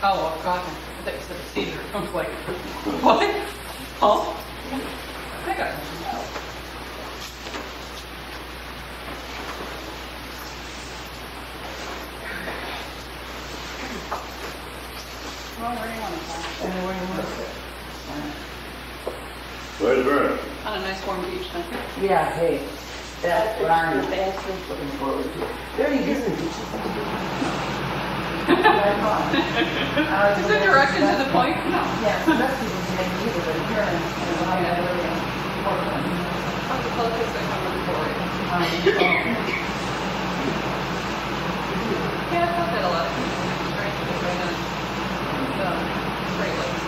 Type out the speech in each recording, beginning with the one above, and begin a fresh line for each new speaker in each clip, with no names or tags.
Oh, I'm coughing. I thought you said a seizure. I was like, what? Huh? I got it. Well, where do you want to go? Anywhere you want to sit.
Where's Vernon?
On a nice warm beach, thank you.
Yeah, hey, that's what I'm looking forward to. There are decent beaches.
Is it direct and to the point? No.
Yeah, so that's people can make either, but here in the high area, Portland.
How the focus I come before it. Yeah, I thought that a lot of people were trying to get right on the Great Lakes.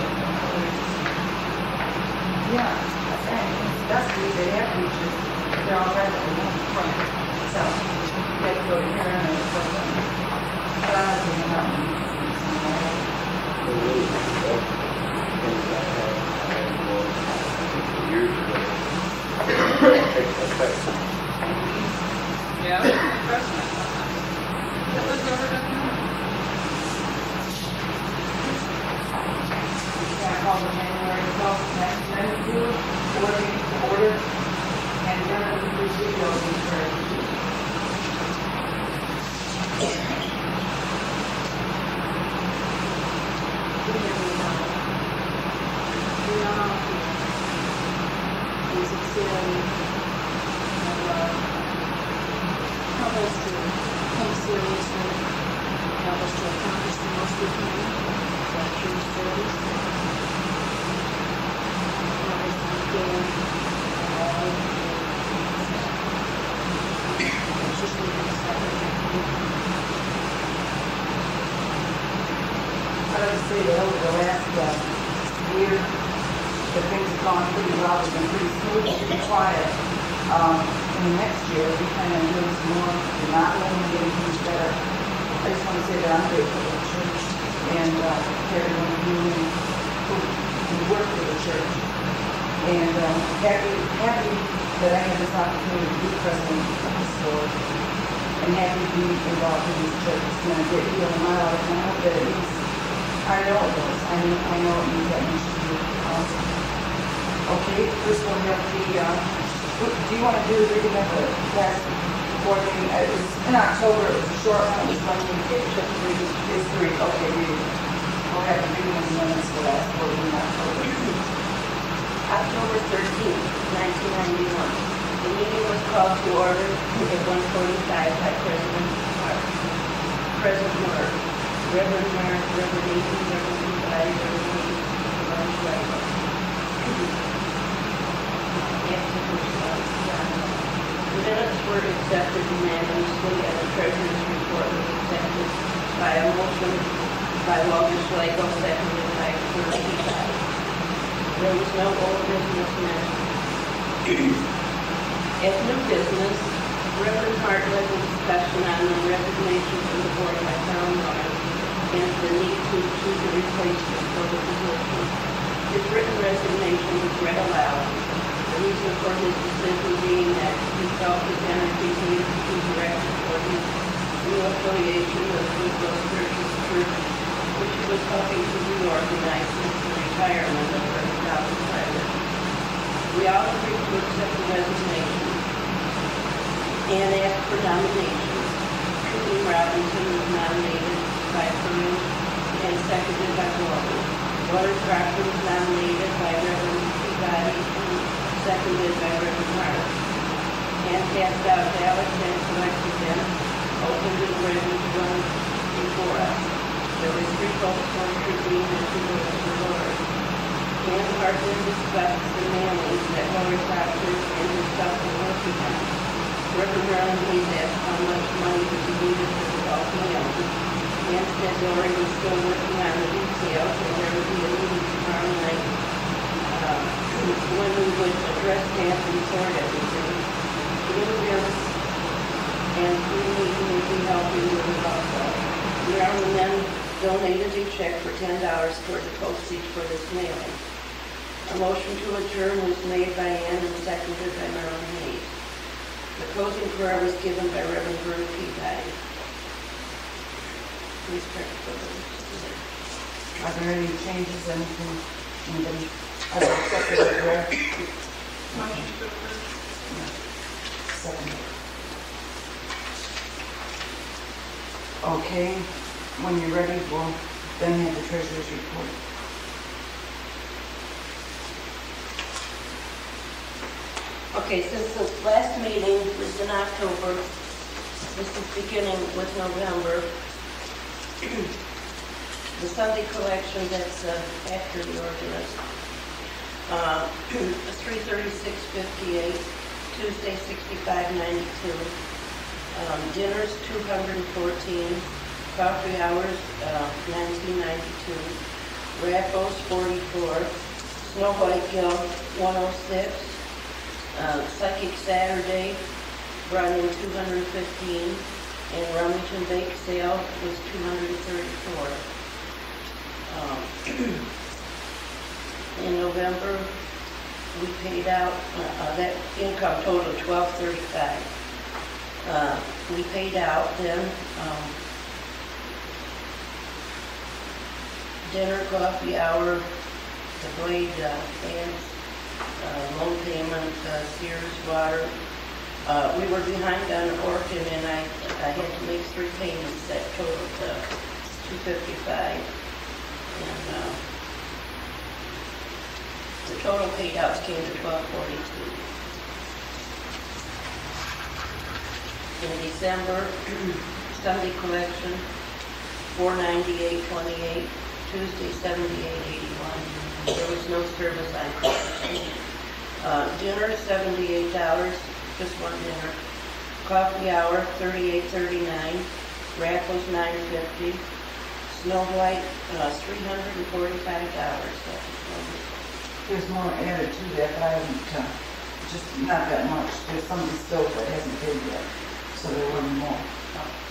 Yeah, and that's the, they have beaches, they're all right at the one front. So, they go to here and it's Portland.
Yeah, it was refreshing. That was over to
Call the January 12th next Wednesday, order, and then we do videos in church.
Help us to come seriously, help us to accomplish the most we can, that true service. Help us to begin just
I would say that over the last year, the things have gone pretty well, they've been pretty smooth, pretty quiet. In the next year, we kind of doing some more, we're not only getting things better. I just want to say that I'm grateful for the church and everyone who work for the church. And happy that I have this opportunity to be president of this board and happy to be involved in this church. It's been a great deal in my life, and I hope that it means, I know it does. I know it means that much to you. Okay, first we'll have the, do you want to do the reading of the last board meeting? It was in October, it was a short one, it was one meeting. It's three, okay, reading. We'll have the reading of the minutes for last board meeting in October.
October 13th, 1991. The meeting was called to order at 1:45 by President Mark. President Mark, Reverend Mark, Reverend Nathan, Reverend Levi, Reverend Nathan, Reverend Schreiber. The minutes were accepted unanimously and the treasurer's report was accepted by a motion by Walter Schlegel, seconded by Clerk Levi. There was no old business mentioned. As new business, Reverend Hart led the discussion on the resignation from the board by Tom Norris and the need to choose a replacement for the position. His written resignation was read aloud. The reason for his decision being that he felt his energies needed to be directed for his new affiliation with those church, which he was hoping to reorganize since the retirement of Reverend Dr. Schreiber. We all agreed to accept the resignation and ask for nominations. Trudy Robinson was nominated by Peru and seconded by Gordon. Water Proctor was nominated by Reverend Peabody and seconded by Reverend Hart. And passed out ballots and selected them, opened and ready to run before us. There were 3 votes for Trudy and 2 votes for Lord. And Hart then discussed the mailings that Water Proctor and himself were working on. Reverend Merlin Hayes asked how much money would be needed for the bulk mailing. And said Lori was still working on the details and there would be a meeting tomorrow night when we would address that and sort everything. Interviews and meeting would be helping with it also. Marilyn then donated a check for $10 toward the postage for this mailing. A motion to adjourn was made by Ann and seconded by Marilyn Hayes. The closing prayer was given by Reverend Peabody. Please pray for the
Are there any changes, anything, anybody, are there accepted or draft?
Motion to approve.
Second. Okay, when you're ready, we'll then have the treasurer's report.
Okay, since the last meeting was in October, this is beginning with November. The Sunday collection, that's after the organist. 336.58, Tuesday 65.92. Dinners 214, coffee hours 19.92, raffles 44, Snow White Gill 106. Psychic Saturday brought in 215, and Rummage and Bake Sale was 234. In November, we paid out, that income total $1235. We paid out then dinner, coffee hour, the Blade bands, loan payment, Sears water. We were behind on Orkin, and I had to make 3 payments that totaled $255. And the total paid outs came to $1242. In December, Sunday collection, $498.28, Tuesday $78.81. There was no service on collection. Dinner $78, just one dinner. Coffee hour $38.39. Raffles $9.50. Snow White $345.
There's more added to that, but I haven't, just not that much. There's some still that hasn't paid yet, so there will be more.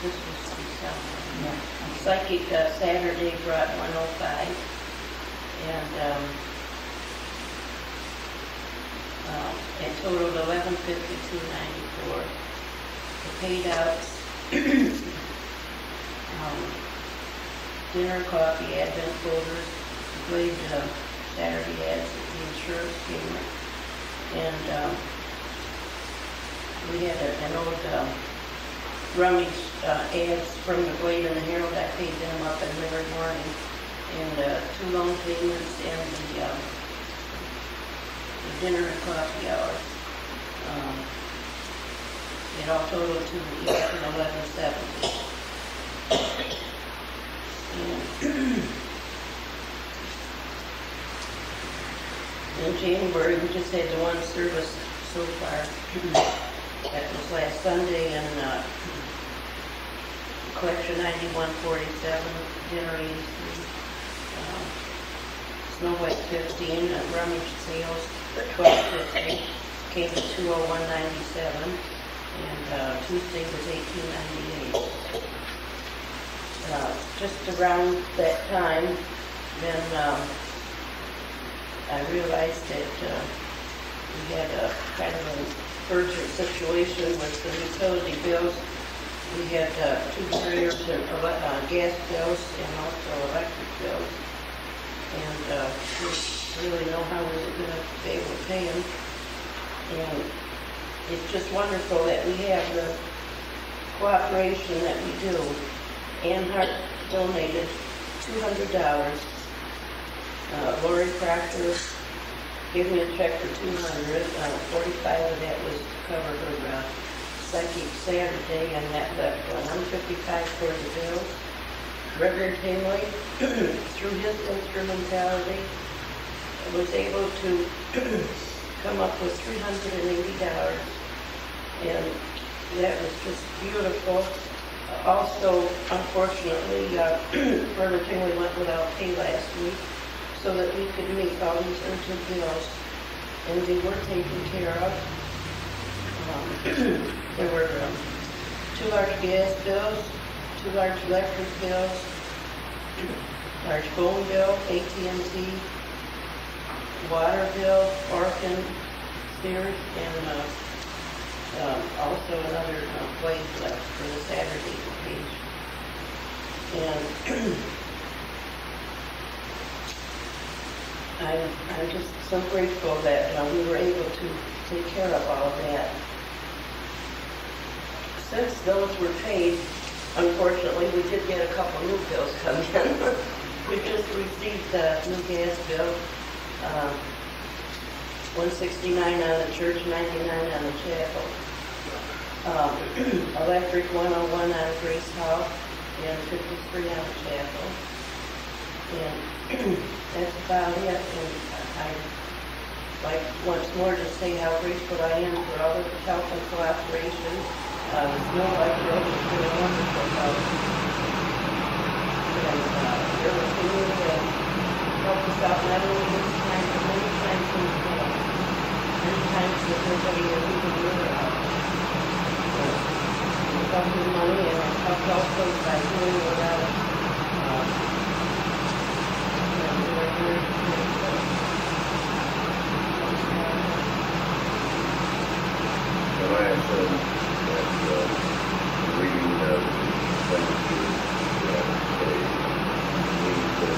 This was December.
Yeah.
Psychic Saturday brought 105, and it totaled 1152.94. The paid outs, dinner, coffee, advent folders, Blade Saturday ads, the insurance payment, and we had an old Rummage ads from the Blade and the Herald. I paid them up in every morning, and 2 loan payments and the dinner and coffee hour. It all totaled to $1170. In January, we just had the one service so far. That was last Sunday, and collection 91.47, dinner 83, Snow White 15, Rummage sales 12.50, came to 201.97, and Tuesday was 18.98. Just around that time, then I realized that we had a kind of an urgent situation with the utility bills. We had 2 carriers and gas bills and also electric bills. And we didn't really know how we were going to be able to pay them. And it's just wonderful that we have the cooperation that we do. Ann Hart donated $200. Lori Proctor gave me a check for $200. 45 of that was to cover her Psychic Saturday, and that left $155 for the bills. Reverend Tingley, through his instrumentality, was able to come up with $380, and that was just beautiful. Also, unfortunately, Reverend Tingley went without pay last week, so that we could meet all these urgent bills, and they were taken care of. There were 2 large gas bills, 2 large electric bills, large phone bill, AT&T, water bill, Orkin, Sears, and also another Blade left for the Saturday page. And I'm just so grateful that we were able to take care of all of that. Since those were paid, unfortunately, we did get a couple new bills come in. We just received a new gas bill, 169 on the church, 99 on the chapel. Electric 101 on Grace House, and 53 on the chapel. And that's about it. And I'd like once more to say how grateful I am for all the help and cooperation. The snow light bill has been a wonderful help. And your community has helped us out not only this time, but many times in the past. Many times with nobody has even knew about. Without the money, and it helped also by doing without
The last that reading of thank you means that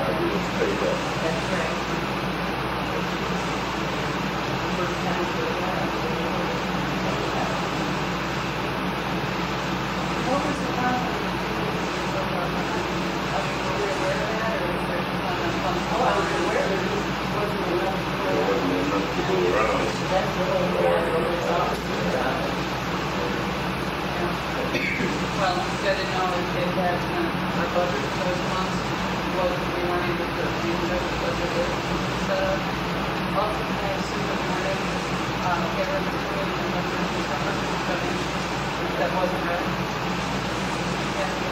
I will pay that.
That's right. First time for a while. What was the last one? Are you aware of that, or is there some? Oh, I was aware that it wasn't enough.
There wasn't enough to go around.
That's the whole
Well, you gotta know if that's our budget for those months, was we weren't able to use it because of the setup. Also, I assume that morning, Karen was doing the numbers and summer, so that wasn't right.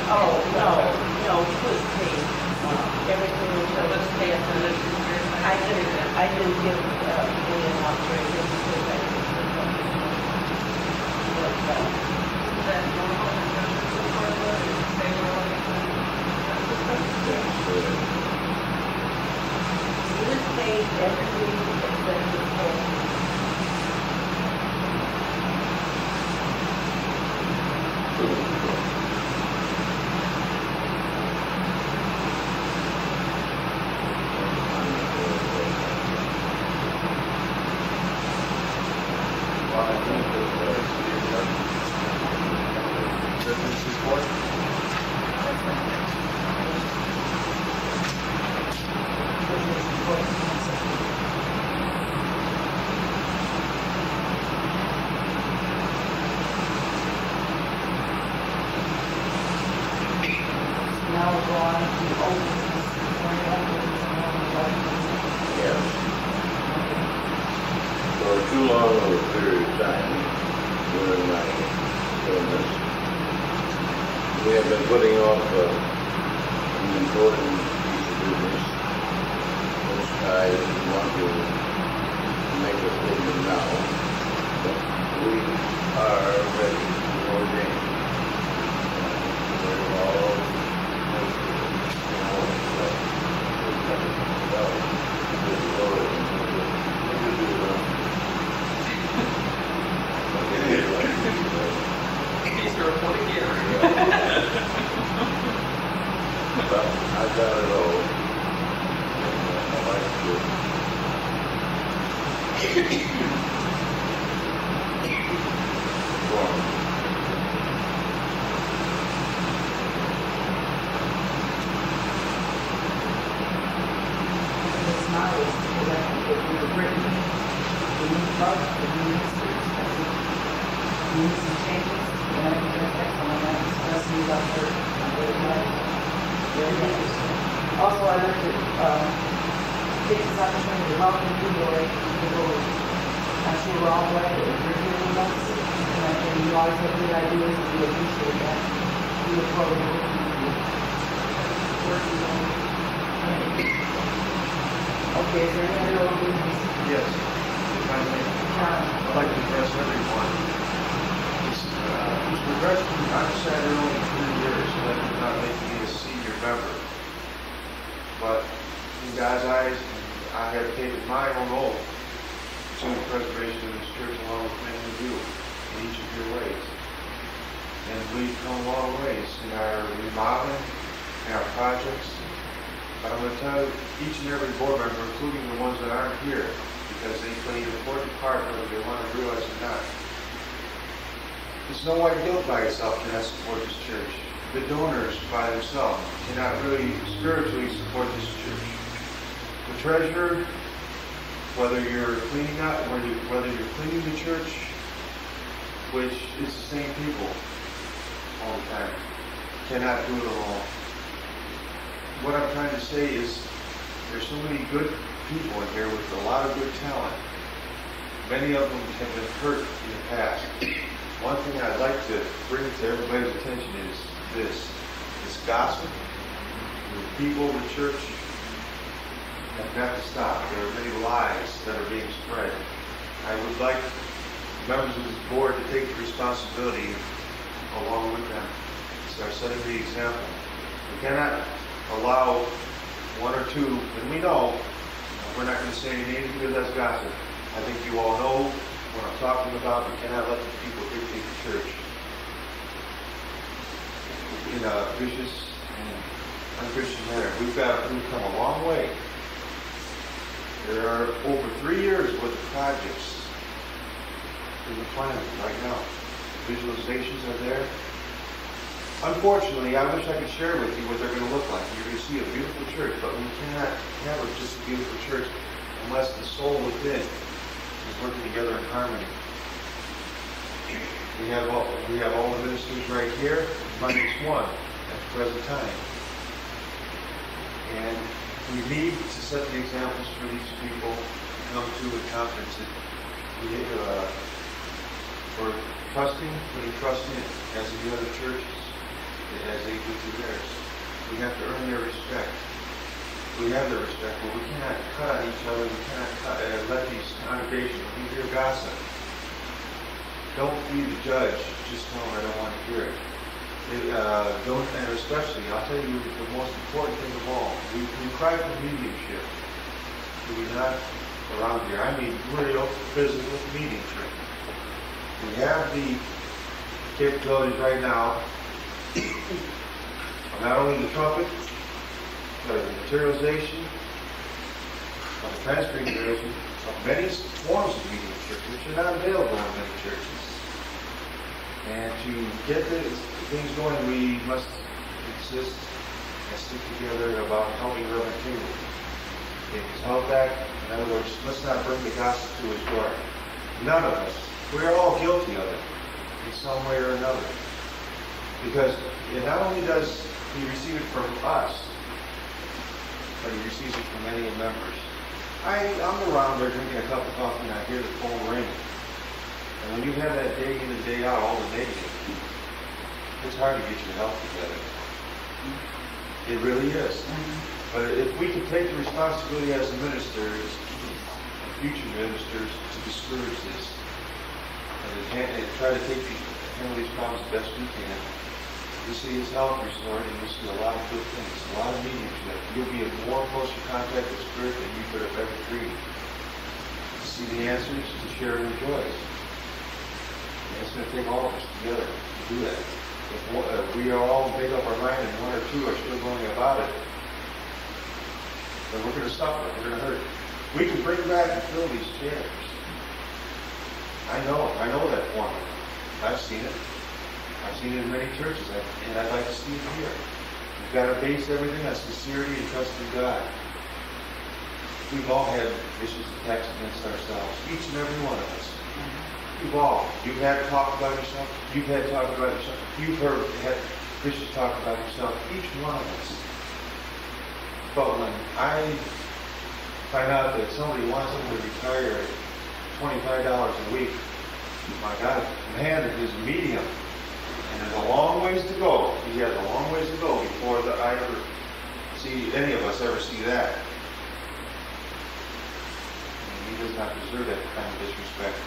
Oh, no, it was paid. Everything was
So let's pay it for this year.
I didn't give any operation because I didn't but,
Is that normal in terms of support, or is it payroll?
it was paid every week except the 4th.
Business report?
Now we'll go on to old business.
Yes. For too long of a period of time, during my illness, we have been putting off an important piece of business, which I want to make a statement now. But we are ready to ordain. We're all
He's your reporting here.
But I've got it all. I like to perform.
It's not as if we were written, we need love, we need we need some changes, and I think that's excellent, that expresses about her, I'm very glad. Very interesting. Also, I'd like to, take this opportunity to welcome you, Lori, to the board. I'm sure we're all glad that you're here with us, and I think you always have good ideas, and we appreciate that. We look forward to working with you. Working on it. Okay, is there any other old business?
Yes, if I may, I'd like to address everyone. Mr. Grotzky, I've sat here only 3 years, so that does not make me a senior member. But in God's eyes, I have taken my own oath to the preservation of this church along with many of you in each of your ways. And we've come a long ways in our remodeling, in our projects, But I'm going to tell each and every board member, including the ones that aren't here, because they play an important part whether they want to realize it or not. It's no white guilt by itself cannot support this church. The donors by themselves cannot really spiritually support this church. The treasurer, whether you're cleaning up, whether you're cleaning the church, which is the same people all the time, cannot do it alone. What I'm trying to say is there's so many good people in here with a lot of good talent. Many of them have been hurt in the past. One thing I'd like to bring to everybody's attention is this gossip. The people of the church have got to stop. There are many lies that are being spread. I would like members of this board to take the responsibility along with them. Start setting the example. We cannot allow one or two, and we know, we're not going to say any names because that's gossip. I think you all know what I'm talking about. We cannot let the people dictate the church in a vicious and unchristian manner. We've come a long way. There are over 3 years worth of projects in the plan right now. Visualizations are there. Unfortunately, I wish I could share with you what they're going to look like. You're going to see a beautiful church, but we cannot have just a beautiful church unless the soul within is working together in harmony. We have all the ministers right here, minus one at the present time. And we need to set the examples for these people to come to a conference that we're trusting, putting trust in, as in the other churches, as they do to theirs. We have to earn their respect. We have their respect, but we cannot cut on each other. We cannot let these congregations, when you hear gossip, don't be the judge. Just tell them I don't want to hear it. And especially, I'll tell you the most important thing of all. We cry for mediumship. Do we not around here? I mean, real physical mediumship. We have the capabilities right now of not only the trumpet, but of the materialization, of the transfiguration, of many forms of mediumship, which are not available in many churches. And to get the things going, we must insist and stick together about helping Reverend Taylor. If he's held back, in other words, let's not bring the gospel to his door. None of us. We're all guilty of it in some way or another. Because not only does he receive it from us, but he receives it from many members. I'm around there drinking a cup of coffee and I hear the phone ring. And when you have that day in and day out, all the negative, it's hard to get your health together. It really is. But if we could take the responsibility as ministers, future ministers, to discourage this, and try to handle these problems the best we can, you see his health restored, and you see a lot of good things, a lot of mediumship. You'll be in more closer contact with Spirit than you could have ever dreamed. To see the answers, to share and rejoice. And it's going to take all of us together to do that. If we are all made up our mind and one or two are still going about it, then we're going to suffer, we're going to hurt. We can bring back and fill these chairs. I know that formula. I've seen it. I've seen it in many churches, and I'd like to see it here. We've got to base everything on sincerity and trust in God. We've all had vicious attacks against ourselves, each and every one of us. You've all. You've had to talk about yourself. You've had to talk about yourself. You've had vicious talk about yourself, each one of us. But when I find out that somebody wants him to retire at $25 a week, my God, man is medium. And there's a long ways to go. He has a long ways to go before I ever see any of us ever see that. And he does not deserve that kind of disrespect.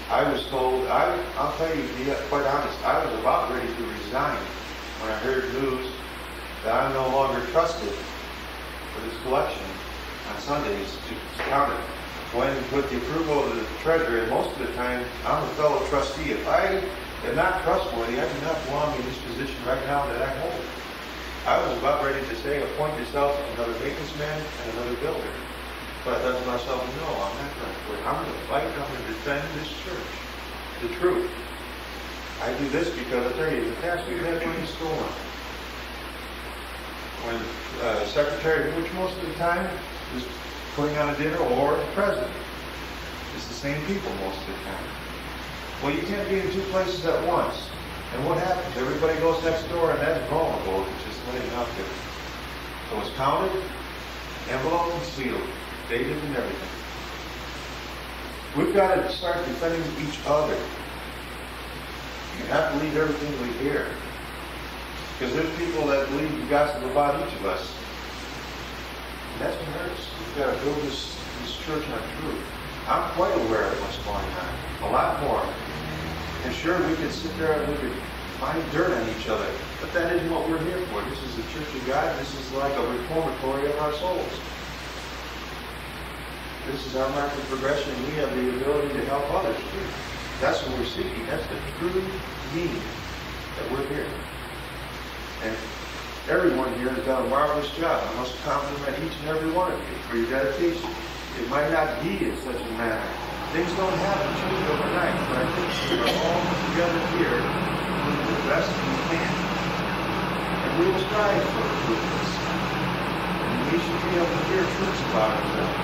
I was told, I'll tell you, to be quite honest, I was about ready to resign when I heard news that I'm no longer trusted for this collection on Sundays to count it. When with the approval of the treasurer, and most of the time I'm a fellow trustee. If I am not trustworthy, I do not belong in this position right now that I hold. I was about ready to say, appoint yourself another maintenance man and another builder. But I thought to myself, no, I'm not going to quit. I'm going to fight, I'm going to defend this church, the truth. I do this because I tell you, in the past we've had money stolen. When secretary, which most of the time is putting on a dinner, or the president. It's the same people most of the time. Well, you can't be in two places at once. And what happens? Everybody goes next door, and that's vulnerable. It's just letting out there. So it's counted, enveloped, and sealed, dated, and everything. We've got to start defending each other. You have to believe everything we hear. Because there's people that believe you gossip about each of us. And that's what hurts. We've got to build this church on truth. I'm quite aware of what's going on. A lot more. And sure, we could sit there and we could find dirt on each other. But that isn't what we're here for. This is the Church of God. This is like a reformatory of our souls. This is our mark of progression, and we have the ability to help others too. That's what we're seeking. That's the true meaning that we're here. And everyone here has done a marvelous job. I must compliment each and every one of you for your dedication. It might not be in such a manner. Things don't happen change overnight, but I think we are all together here doing the best we can. And we will strive for improvements. And we should be able to hear truths about ourselves.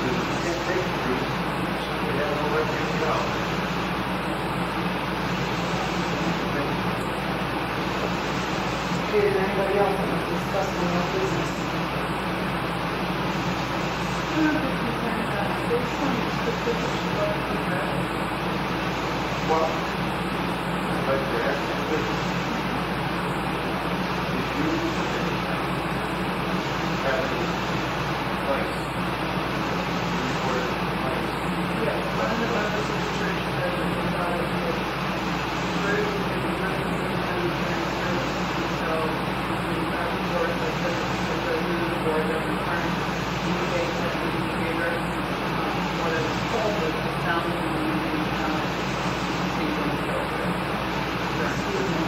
Because if we can't take the truth, we have nowhere to go.
Is there anybody else that wants to discuss any more business?
Well, I'd like to ask you this. If you have any complaints, reported complaints,
Yeah, one of the members of the church said that they thought it was rude and emergency and services, so we got the board that said that the new board that returned indicates that we need to be very, what is told is the sound of the meeting, sequence over it.
Excuse me.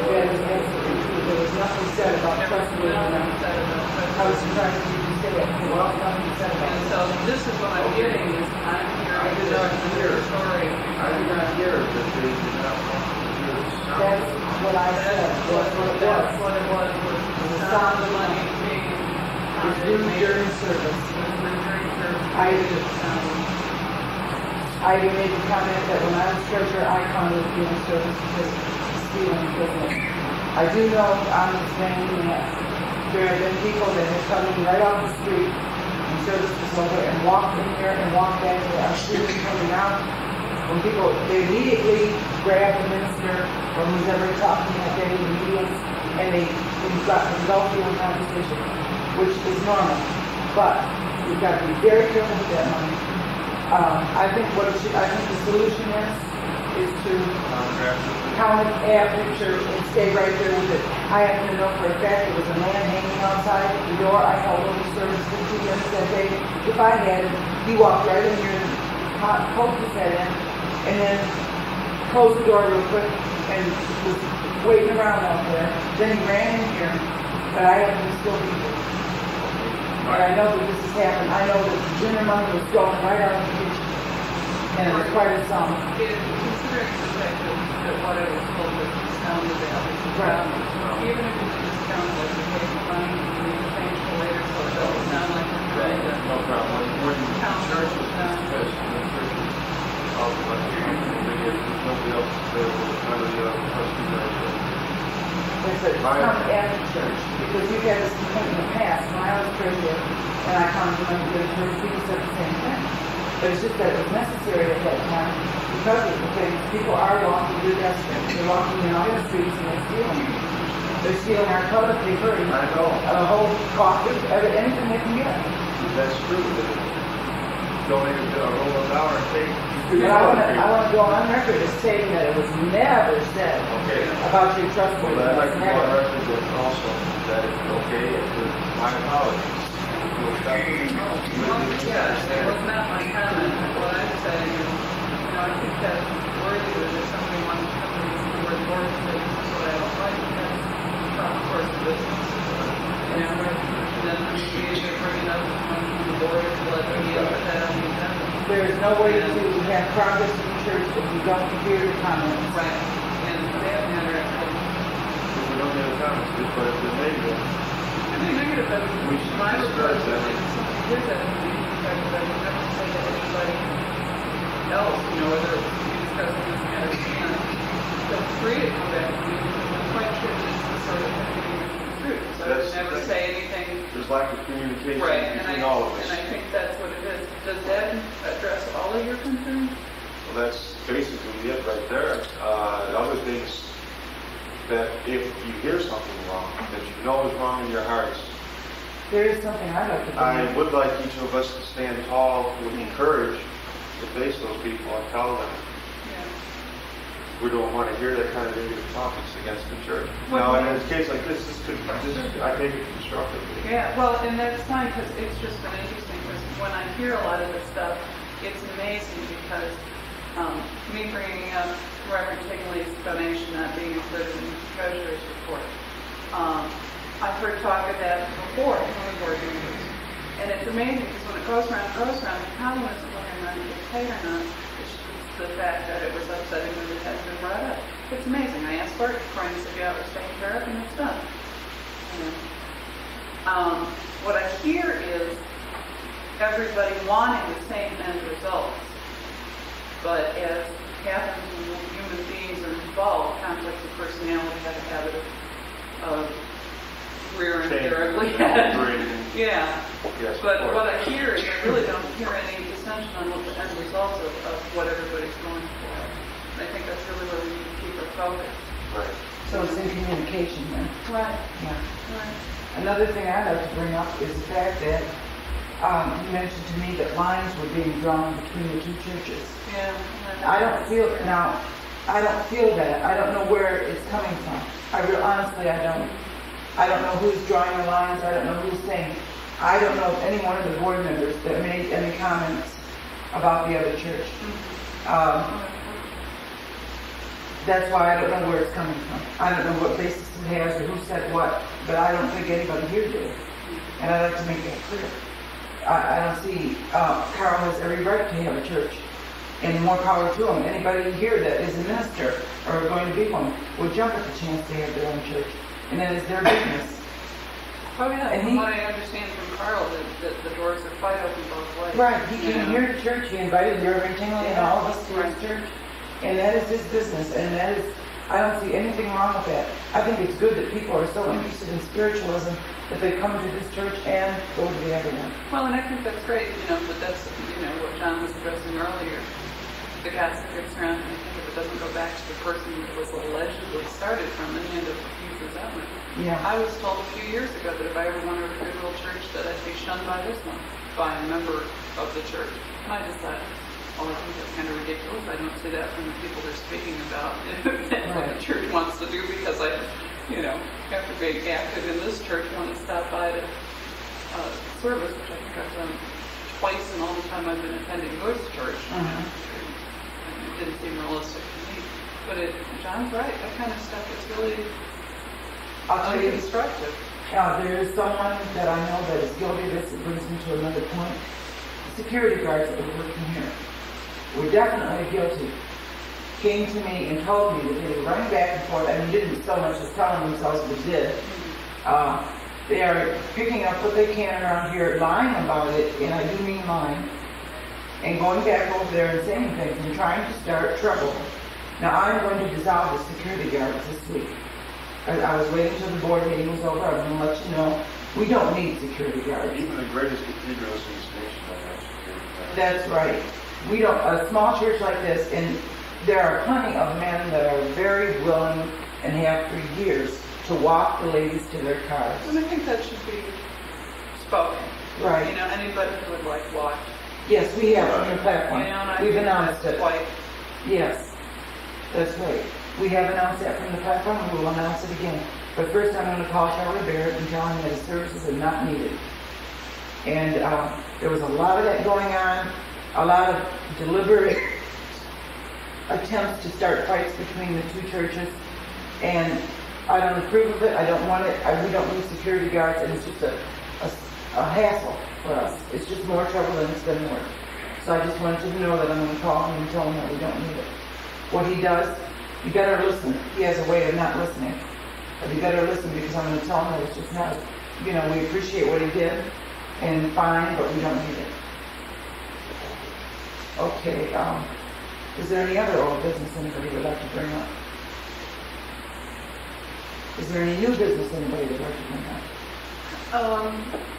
There was nothing said about trustworthy.
Nothing said about
I was surprised you didn't say that. There was nothing said about
And
it.
so this is what I'm getting is I'm
I
hearing
did
the
not hear.
story.
I did not hear that they did not want to hear the sound.
That's what I said.
That's what it was the sound of money being
It's due during service. I even made the comment that when I was treasurer, I counted during service because stealing business. I do know on this thing that there have been people that have come in right off the street and service was over and walked in here and walked back to our students coming out. When people, they immediately grab the minister or who's ever talking that day in the meetings and they engulf you in conversation, which is normal. But we've got to be very careful with that money. I think the solution is to count it after church and stay right there with it. I happen to know for a fact there was a man hanging outside the door. I held over service 15 minutes that day. If I had him, he walked right in here and poked his head in and then closed the door real quick and was waiting around out there. Then he ran in here, but I happen to still be here. And I know that this has happened. I know that dinner money was going right out of the kitchen. And it was quite a sum.
Considering the fact that what I was told was the sound of the other, even if it's discount, like you pay the money, you change for later, so it doesn't sound like you're trying to.
No problem. When church is discussed, when church is out of nobody else is available, none of the other trustees are.
It's a come after church, because you've had this complaint in the past, when I was treasurer, and I counted the money to the church, people said the same thing. But it's just that it was necessary at that time, because of the things, people are walking, they're desperate, they're walking in all the streets and they're stealing. They're stealing our toilet paper and
I know.
a whole coffee, anything they can get.
That's true. Donate a roll of dollar and take.
But I want to go on record as saying that it was never said
Okay.
about your
Well,
trustworthiness.
I'd like to go on
Never.
record that also that it's okay, it's my apologies.
Yeah, it was not my comment. What I'm saying is, I think that's worthy that if somebody wants to come to the board and say, this is what I don't like, that's of course, the business. You know, and then we usually bring it up on the board to let them deal with that on the agenda.
There is no way to have progress in the church if you don't hear the comments.
Right, and they have matter of
If we don't have comments, we put it in negative.
I mean, negative, but
We should
my
discuss
request
that.
is if somebody hears that, we need to try to never say to anybody else, you know, whether it's discussing this matter, and feel free to come back to me. I'm quite sure this is sort of truth, so I would
That's-
never say anything.
There's lack of communication
Right, and
between all of us.
I think that's what it is. Does that address all of your concerns?
Well, that's basically it right there. The other things that if you hear something wrong, that you know is wrong in your hearts,
There is something I'd like to bring
I
up.
would like each of us to stand tall with courage to face those people and tell them
Yeah.
we don't want to hear that kind of negative topics against the church.
Well,
Now, in a case like this, I take it constructively.
Yeah, well, and that's fine, because it's just been interesting, because when I hear a lot of this stuff, it's amazing, because me bringing up Reverend Tigley's donation not being included in the treasurer's report, I've heard talk of that before in the board meetings, and it's amazing, because when it goes around, the problem isn't whether or not it gets paid or not, it's just the fact that it was upsetting when it hadn't been brought up. It's amazing, I asked Bart, Brian said, yeah, it was taken care of, and it's done. You know? What I hear is everybody wanting the same end results, but as happens when human beings are involved, conflicts of personality have a habit of rearing their ugly head. Yeah,
Yes, of
but
course.
what I hear is I really don't hear any dissension on what the end results of what everybody's going for. And I think that's really where we need to keep our focus.
Right.
So it's in communication then.
Right.
Yeah.
Right.
Another thing I'd like to bring up is the fact that you mentioned to me that lines were being drawn between the two churches.
Yeah.
I don't feel that. I don't know where it's coming from. Honestly, I don't. I don't know who's drawing the lines. I don't know who's saying. I don't know if any one of the board members that made any comments about the other church. That's why I don't know where it's coming from. I don't know what basis it has or who said what, but I don't think anybody here did. And I'd like to make that clear. I don't see, Carl has every right to have a church, and more power to him. Anybody here that is a minister or going to be one would jump at the chance to have their own church, and that is their business.
Oh, yeah,
And
from what I understand from Carl, that the doors are wide open both ways.
Right, he
You
came
know?
here to church, he invited Reverend Tingley and all of us to his church, and that is his business, and that is, I don't see anything wrong with that. I think it's good that people are so interested in spiritualism that they come to this church and go to the other one.
Well, and I think that's great, you know, but that's, you know, what John was addressing earlier. The gossip gets around, and I think if it doesn't go back to the person that was allegedly started from, then you end up with huge resentment.
Yeah.
I was told a few years ago that if I ever wanted a good little church, that I'd be shunned by this one, by a member of the church. And I decided, well, I think that's kind of ridiculous. I don't see that from the people they're speaking about, what the church wants to do, because I, you know, after being active in this church, want to stop by to service, which I think I've done twice in all the time I've been attending this church. It didn't seem realistic to me. But John's right, that kind of stuff is really
I'll tell you,
unconstructive.
there is someone that I know that is guilty of this. It brings me to another point. Security guards that were working here were definitely guilty. Came to me and told me that they were running back and forth. I mean, didn't so much as telling themselves, but did. They are picking up what they can around here, lying about it, and I do mean lying, and going back over there and saying things and trying to start trouble. Now, I'm going to dissolve the security guards this week. I was waiting until the board meeting was over. I'm going to let you know, we don't need security guards.
Even the greatest cathedrals in this nation don't have security guards.
That's right. We don't, a small church like this, and there are plenty of men that are very willing and have for years to walk the ladies to their cars.
And I think that should be spoken.
Right.
You know, anybody who would like watch.
Yes, we have on the
You know,
platform.
and I
We've
think
announced
that's
it.
quite,
Yes, that's right. We have announced that from the platform, and we will announce it again. But first, I'm going to call Charlie Barrett and tell him that his services are not needed. And there was a lot of that going on, a lot of deliberate attempts to start fights between the two churches. And I don't approve of it, I don't want it, we don't need security guards, and it's just a hassle for us. It's just more trouble than it's been worth. So I just wanted you to know that I'm gonna call him and tell him that we don't need it. What he does, you better listen. He has a way of not listening. But you better listen because I'm gonna tell him that it's just not, you know, we appreciate what he did, and fine, but we don't need it. Okay, is there any other old business anybody would like to bring up? Is there any new business anybody would like to bring up?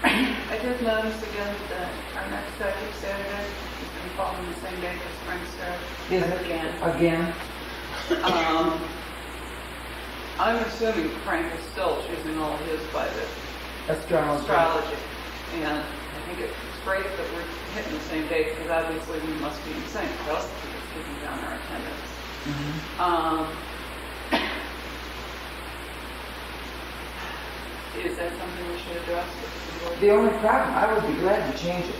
I did notice again that our next second Saturday is going to fall on the same day as Spring Start.
Is it? Again?
I'm assuming Frank is still choosing all his by the
Astrology.
astrology. And I think it's great that we're hitting the same date because obviously we must be in sync. Or else it's keeping down our attendance.
Mhm.
Is that something we should address?
The only problem, I would be glad to change it,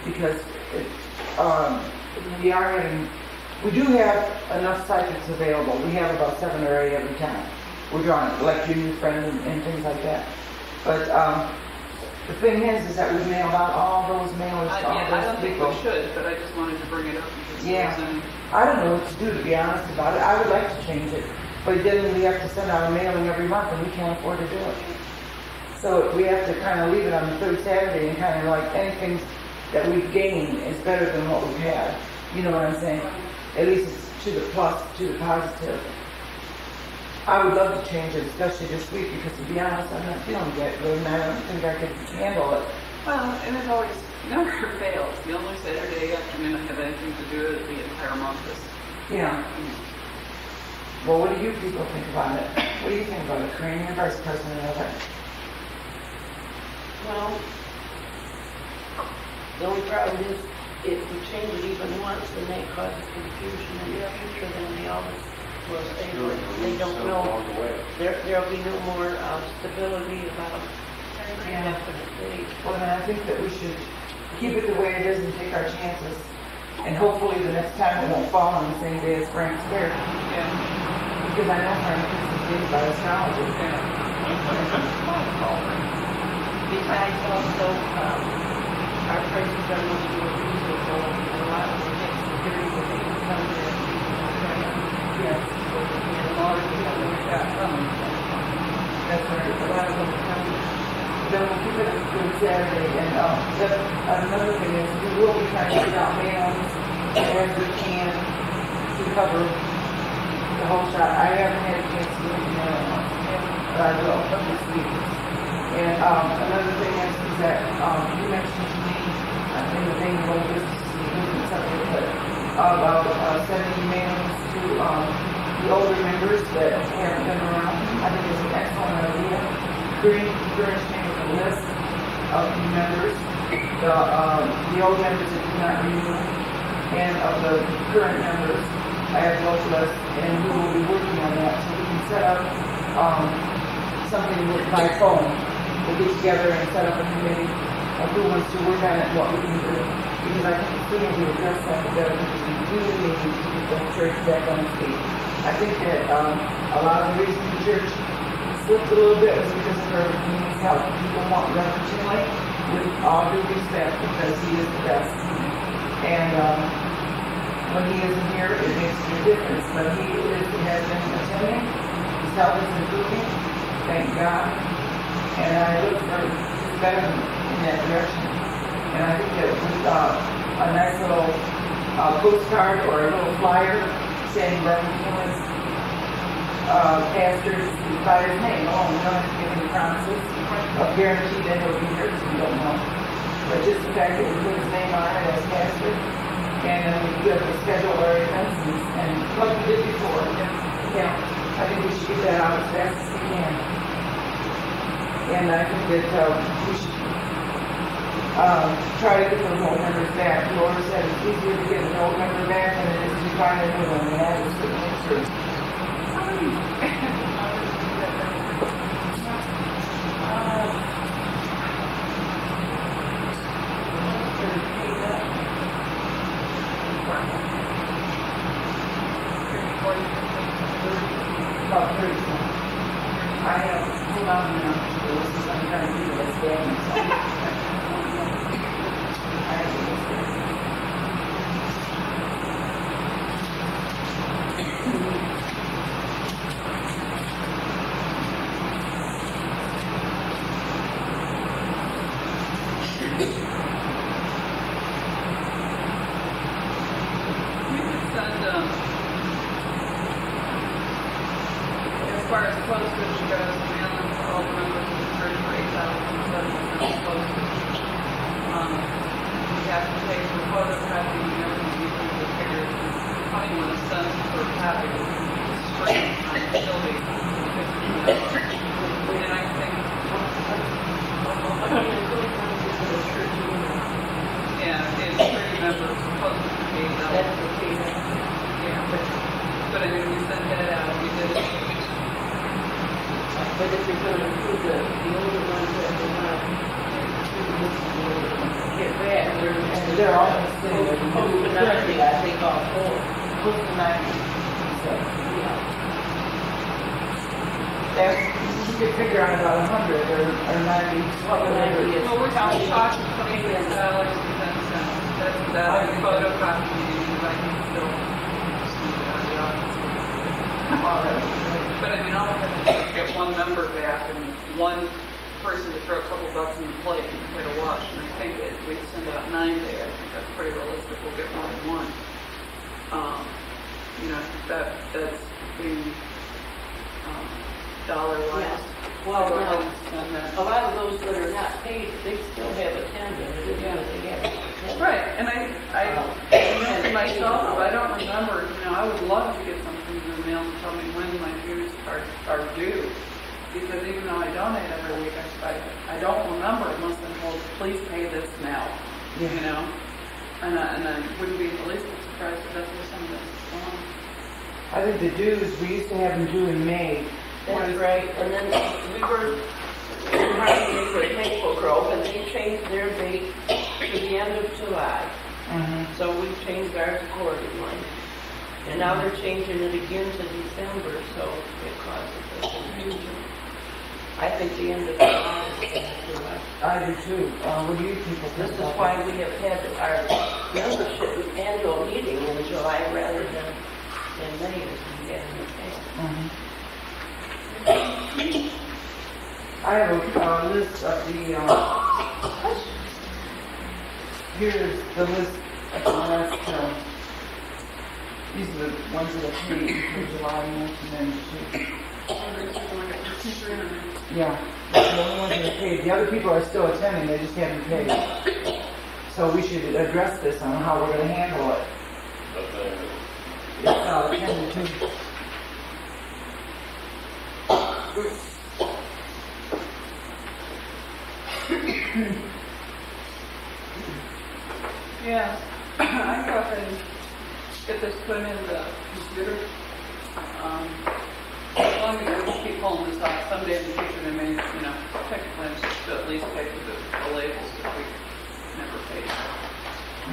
because it, we do have enough psychics available. We have about 7 or 8 every time. We're drawing, like your new friend and things like that. But the thing is that we've mailed out all those mailers to all
I
those
don't think
people.
we should, but I just wanted to bring it up because
Yeah.
there's any...
I don't know what to do, to be honest about it. I would like to change it, but then we have to send out a mailing every month, and we can't afford to do it. So we have to kind of leave it on the third Saturday, and kind of like anything that we've gained is better than what we've had. You know what I'm saying? At least it's to the plus, to the positive. I would love to change it, especially this week, because to be honest, I'm not feeling good, and I don't think I could handle it.
Well, and it always never fails. The only Saturday afternoon I have anything to do is the entire month is...
Yeah. Well, what do you people think about it? What do you think about it, Corinne? You're vice president of it.
Well, the only problem is if we change it even once, then that causes confusion in the future, then they always will stay with it. They don't know, there'll be no more stability about definite dates.
Well, then I think that we should keep it the way it is and take our chances. And hopefully the next time it won't fall on the same day as Frank's Fair.
Yeah.
Because I know Frank is paid by astrology.
Besides also, our prices are much more reasonable, and a lot of the next security that they can come there.
Yes.
And a lot of people that we got coming.
That's right. A lot of them come. Then we'll keep it for Saturday. And another thing is we will be trying to get out mailings as we can to cover the whole shot. I haven't had a chance to look at mailing ones, but I will this week. And another thing is that you mentioned to me in the thing of something about sending mailings to the older members that haven't been around. I think it's an excellent idea. Furnishing a list of the members, the old members that do not renew, and of the current members. I have both lists, and we will be working on that so we can set up something by phone. We'll get together and set up a committee of who wants to work on it and what we can do. Because I think as soon as we address that, the better, because we really need to get the church back on its feet. I think that a lot of the reason the church slipped a little bit was because of our community's help. People want Reverend Chinley with all due respect because he is the best. And when he isn't here, it makes a difference. But he has been attending. His health is improving. Thank God. And I look for betterment in that direction. And I think that with a nice little postcard or a little flyer saying Reverend Chinley's pastor by his name. Oh, we don't have to give any promises of guarantee that he'll be here because we don't know. But just the fact that we put his name on it as pastor, and then we do have to schedule our events and like we did before. Yeah, I think we should get that out as fast as we can. And I think that we should try to get those old members back. Laura said it's easier to get an old member back than it is to find a new one, and that is certainly true. About 30. they're all in the city.
Close to 90, I think all four.
Close to 90. So,
Yeah.
that's, you could figure on about 100 or 90.
What would that be?
Well, we're talking $28.10. That's that photocopy, I can still see that, yeah. But I mean, all I have to do is get one member back and one person to throw a couple bucks in the plate and get a wash. And I think that if we send out 9 day, I think that's pretty realistic. We'll get more than one. You know, that's being dollar wise.
Yeah. Well,
Go ahead
now,
and send that.
a lot of those that are not paid, they still have attended. It isn't that they have attended.
Right, and I know to myself, if I don't remember, you know, I would love to get something in the mail and tell me when my dues are due. Because even though I donate every week, I don't remember unless I'm told, please pay this now, you know? And I wouldn't be the least bit surprised if that's where some of this is going.
I think the dues, we used to have them due in May.
That's right, and then we were in Harmony for Maple Grove, and they changed their date to the end of July. So we changed ours accordingly. And now they're changing it again to December, so it causes us confusion. I think the end of July is the end of July.
I do too. What do you people think
This is
about
why
that?
we have had our membership annual meeting in July rather than in May as we had in the past.
I have a list of the, here's the list of the last, these are the ones that are paid for July 1992. Yeah, that's the only ones that are paid. The other people are still attending, they just haven't paid. So we should address this on how we're gonna handle it. It's attended too.
Yeah, I go ahead and get this put in the computer. As long as I just keep pulling this off, someday in the future they may, you know, technically at least pay for the labels that we never paid.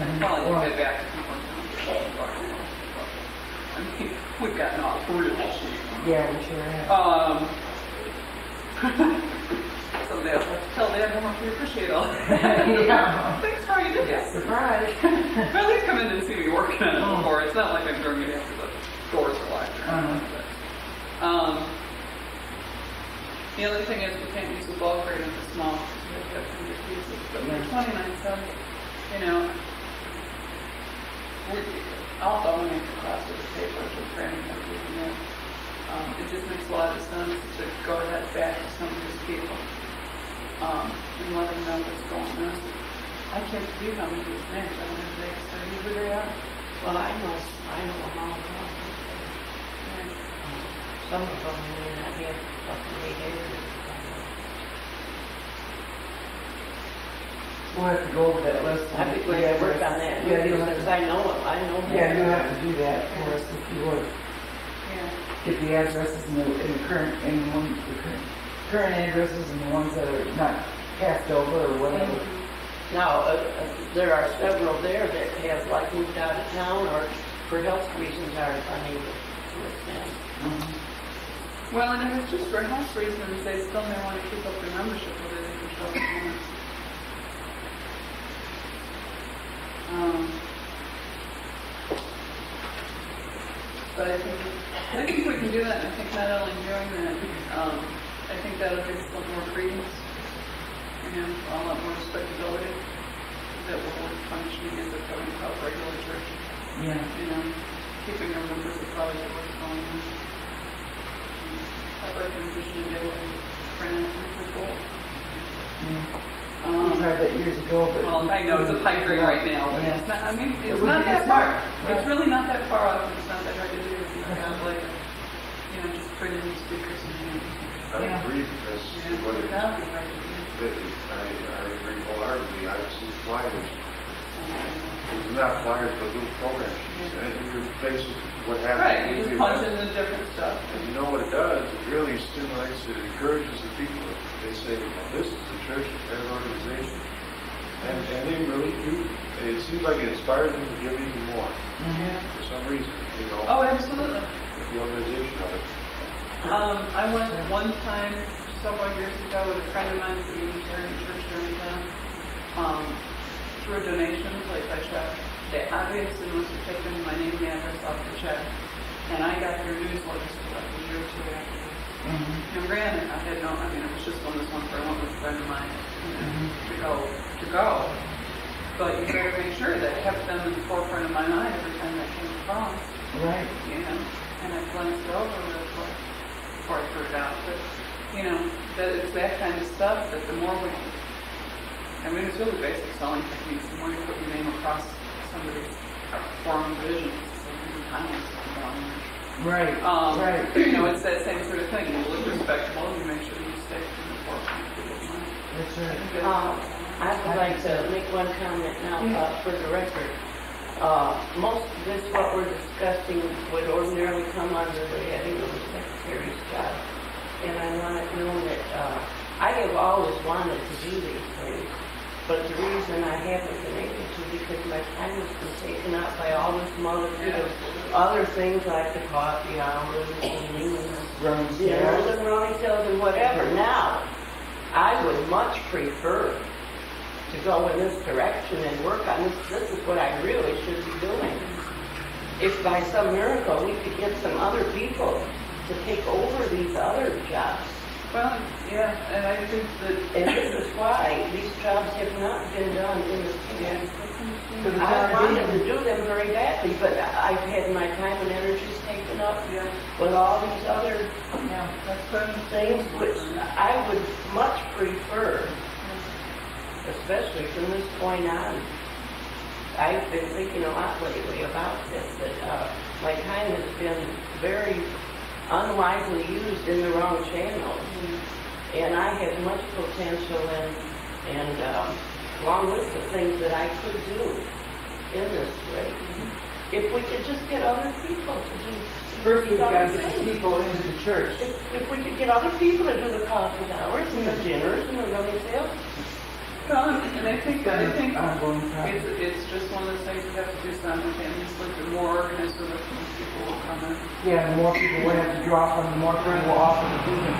And probably
Well,
get back to people. I mean, we've gotten off really cheap.
yeah, we sure have.
Someday I'll have to tell Dad how much we appreciate all that.
Yeah.
Thanks, how are you doing? Yes.
Surprise.
But at least come in and see me working on it before. It's not like I'm doing it after the doors are locked. The other thing is we can't use the bulk rate on the small, because we have to have 100 pieces. But for 29 cents, you know, I'll donate the cost of the paper to training that we can do. It just makes a lot of sense to go ahead back to some of these people and let them know what's going on. I can't believe how many of these names, I don't have names, so who they are.
Well, I know them all. Some of them may not have up to 8 areas.
We'll have to go over that list.
I'd be glad to work on that,
Yeah, you'll have
because
to,
I know them, I know them.
yeah, you'll have to do that for us if you would.
Yeah.
Get the addresses and the current, and the current addresses and the ones that are not passed over or whatever.
Now, there are several there that have like moved out of town or for health reasons are unable to attend.
Well, and if it's just for health reasons, they still may want to keep up their membership whether they can show up or not. But I think we can do that, and I think not only doing that, I think that'll give us a little more credence, and a lot more respectability that we're functioning as a quote-unquote regular church.
Yeah.
You know, keeping our members is probably the worst going on. I'd like to envision a day where we print out the goal.
We tried that years ago, but.
Well, I know it's a pipe dream right now, but
Yeah.
it's not, I mean,
It
it's
would
not
be
that
smart.
far. It's really not that far off, and it's not that hard to do. It's just kind of like, you know, just put in these speakers and,
I
Yeah.
agree, because
yeah,
what
it
it,
would not be hard to do.
I agree wholeheartedly. I've seen flyers. It's not flyers, but little programs. And you face what happens.
Right, you just punch in the different stuff.
And you know what it does? It really stimulates, it encourages the people. They say, well, this is a church, a better organization. And they really do, it seems like it inspires them to give even more, for some reason, you know,
Oh, absolutely.
the organization of it.
I went one time several years ago with a friend of mine at the Unitarian Church here in town, through a donation, like by check. They obviously must have taken my name and address off the check, and I got their newsletters for like a year or two after. And granted, I had no, I mean, it was just one of those ones where I went with a friend of mine, you know, to go. But you better make sure that I kept them in the forefront of my mind every time that came across.
Right.
You know, and I glanced it over real quick before I threw it out. But, you know, that it's that kind of stuff that the more we, I mean, it's really basic selling techniques. The more you put your name across somebody's form of vision, something kindness down there.
Right. Right.
You know, it's that same sort of thing. You look respectable and you make sure you stay in the forefront of people's mind.
That's right.
I would like to make one comment now for the record. Most of this, what we're discussing, would ordinarily come under the heading of the secretary's job. And I want it known that I have always wanted to do these things. But the reason I haven't been able to, because my time has been taken up by all this other things like the coffee hour, the cleaning, and dinners and running sales and whatever. Now, I would much prefer to go in this direction and work on this. This is what I really should be doing. If by some miracle we could get some other people to take over these other jobs.
Well, yeah, and I think that,
And this is why these jobs have not been done in the city. I wanted to do them very badly, but I've had my time and energies taken up with all these other things, which I would much prefer, especially from this point on. I've been thinking a lot lately about this, that my time has been very unwisely used in the wrong channels. And I have much potential and long list of things that I could do in this way. If we could just get other people to do
First, we've got to get people into the church.
if we could get other people to do the coffee hours and the dinners and the running sales.
and I think
Ongoing process.
it's just one of those things you have to do simultaneously. The more organized so that people will come in.
Yeah, the more people we have to draw from, the more people will offer to do them.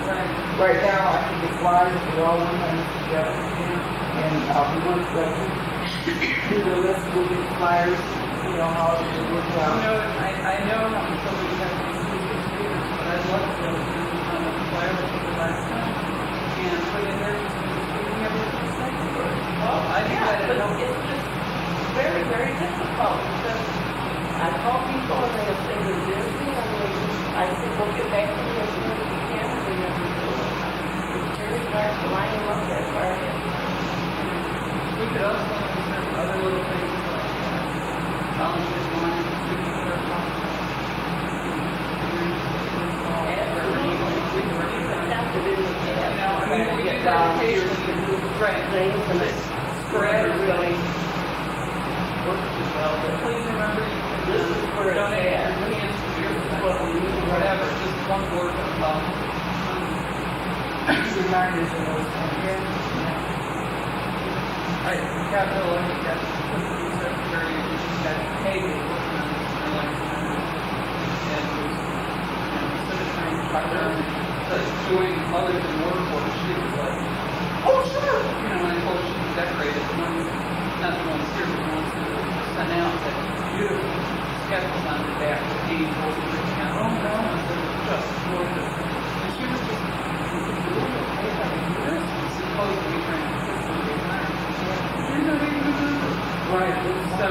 Right now, I think it's wise that we all work on this together. And we want to do the list, we'll get flyers, you know, how it will work out.
I know how much we have these students, but I'd love to do a flyer for the last time and put in there just speaking everything. Oh, I think
Yeah, but it's just very, very difficult because I call people and they'll say they're busy and I said, we'll get back to you as soon as we can and we never do it. It's very hard to line them up that far ahead.
We could also consider other little things like volunteer morning, student care process.
We have to do it.
You know, I mean, we do that occasionally. Right.
Things and it's forever really works as well. But
Please remember, you can
this is where it's
donate your
at.
hands to your
What we need.
whatever, just one word of love.
Reminders of those things.
I got real lucky that the secretary that paid me working on this for like and it was, you know, instead of trying to talk to her doing other than work for her, she was like, oh sure! You know, when I told her she was decorated, not the ones here, but the ones that were sent out, that beautiful sketches on the back, the angels, and everything. Oh no, I said, just gorgeous. And she was just, supposedly trying to put somebody in there. You're not even remember. Right. So,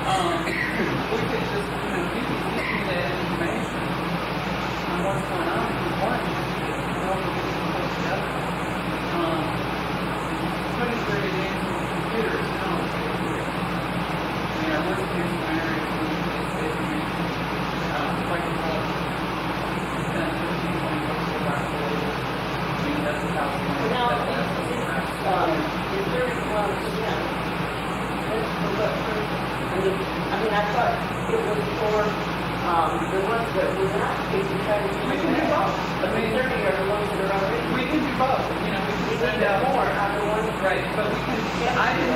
we could just, you know, you can give me that information on what's going on in the morning. You know, we can put it together. Putting 30 days on the computer is not a big deal. I mean, our worst case scenario is when they say to me, like a whole 10, 15, 20 bucks a back later. I mean, that's about the only
Now,
that's
is there one, yeah. That's for what person? I mean, I thought it was for the ones that were not paid to try to
We can do both.
But the 30 are the ones that are already.
We can do both, you know, we
We
can send
need
out
more on the ones.
right, but we can, I didn't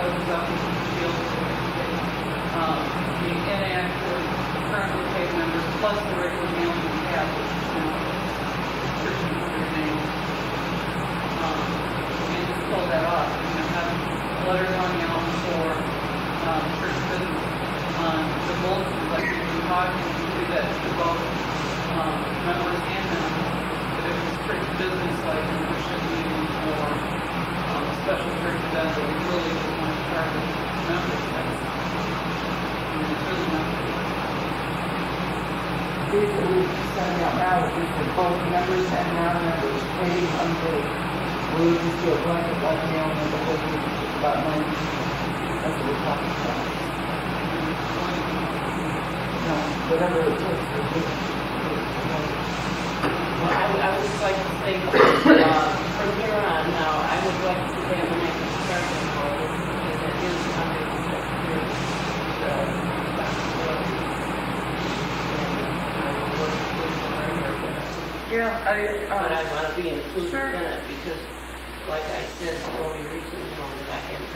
goes up with the shield. The inactive, currently paid members, plus the regular mailing we have, which is now Christian under name. We just pull that off. We're going to have letters going out for church business. The bulletin, like we've been talking, we do that to both members and them. But if it's church business, like a worship meeting or special church event that we really just want to target members, that's it's really not.
These that we're sending out now, would be for both members and non-members, paying unpaid. We would just do a blanket like mailing of the whole group, about 90. That's what we're talking about. No, whatever it takes for this.
Well, I would just like to say, from here on now, I would like to have an active sergeant for this, because it is under the secretary's responsibility. And I will work with the learner.
Yeah,
But I want to be included
Sure.
in it, because, like I said, the only reason, that I hadn't